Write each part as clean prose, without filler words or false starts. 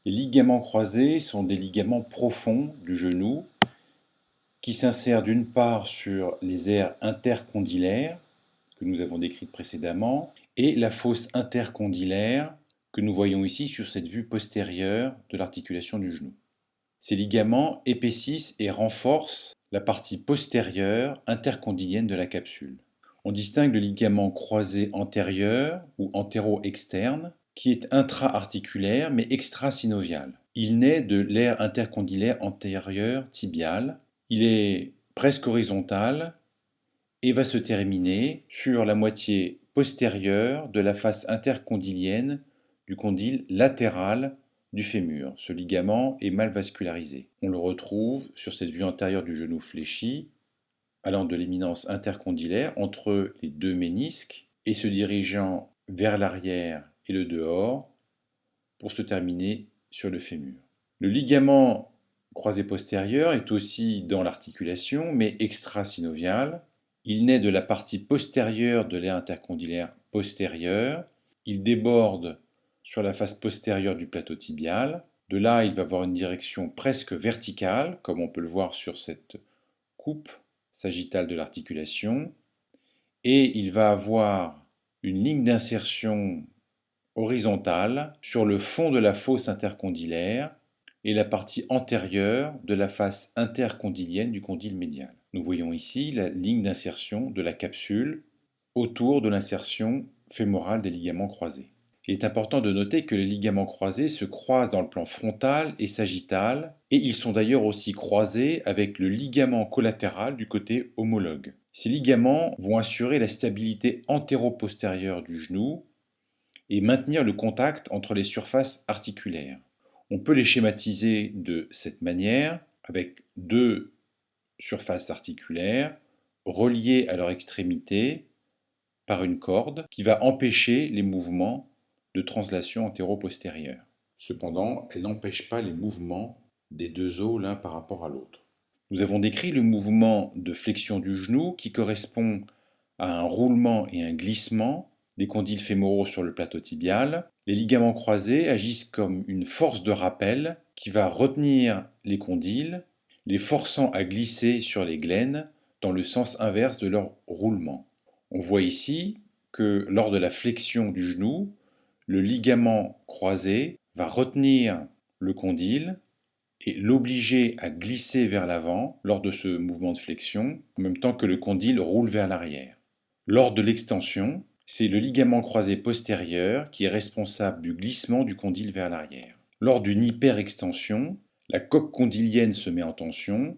Les ligaments croisés sont des ligaments profonds du genou qui s'insèrent d'une part sur les aires intercondylaires que nous avons décrites précédemment et la fosse intercondylaire que nous voyons ici sur cette vue postérieure de l'articulation du genou. Ces ligaments épaississent et renforcent la partie postérieure intercondylienne de la capsule. On distingue le ligament croisé antérieur ou antéro-externe qui est intra-articulaire mais extra-synovial. Il naît de l'aire intercondylaire antérieure tibiale. Il est presque horizontal et va se terminer sur la moitié postérieure de la face intercondylienne du condyle latéral du fémur. Ce ligament est mal vascularisé. On le retrouve sur cette vue antérieure du genou fléchi, allant de l'éminence intercondylaire entre les deux ménisques et se dirigeant vers l'arrière et le dehors pour se terminer sur le fémur. Le ligament croisé postérieur est aussi dans l'articulation, mais extra-synovial. Il naît de la partie postérieure de l'aire intercondylaire postérieure. Il déborde sur la face postérieure du plateau tibial. De là, il va avoir une direction presque verticale, comme on peut le voir sur cette coupe sagittale de l'articulation. Et il va avoir une ligne d'insertion horizontale sur le fond de la fosse intercondylaire et la partie antérieure de la face intercondylienne du condyle médial. Nous voyons ici la ligne d'insertion de la capsule autour de l'insertion fémorale des ligaments croisés. Il est important de noter que les ligaments croisés se croisent dans le plan frontal et sagittal, et ils sont d'ailleurs aussi croisés avec le ligament collatéral du côté homologue. Ces ligaments vont assurer la stabilité antéro-postérieure du genou et maintenir le contact entre les surfaces articulaires. On peut les schématiser de cette manière, avec deux surfaces articulaires reliées à leur extrémité par une corde qui va empêcher les mouvements de translation antéro-postérieure. Cependant, elle n'empêche pas les mouvements des deux os l'un par rapport à l'autre. Nous avons décrit le mouvement de flexion du genou qui correspond à un roulement et un glissement des condyles fémoraux sur le plateau tibial. Les ligaments croisés agissent comme une force de rappel qui va retenir les condyles, les forçant à glisser sur les glènes dans le sens inverse de leur roulement. On voit ici que lors de la flexion du genou, le ligament croisé va retenir le condyle et l'obliger à glisser vers l'avant lors de ce mouvement de flexion, en même temps que le condyle roule vers l'arrière. Lors de l'extension, c'est le ligament croisé postérieur qui est responsable du glissement du condyle vers l'arrière. Lors d'une hyperextension, la coque condylienne se met en tension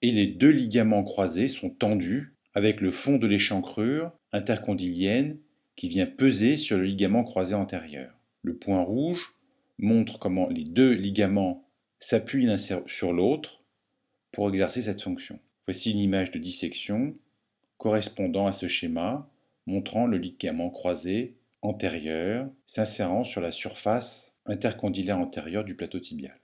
et les deux ligaments croisés sont tendus avec le fond de l'échancrure intercondylienne qui vient peser sur le ligament croisé antérieur. Le point rouge montre comment les deux ligaments s'appuient l'un sur l'autre pour exercer cette fonction. Voici une image de dissection correspondant à ce schéma, montrant le ligament croisé antérieur s'insérant sur la surface intercondylaire antérieure du plateau tibial.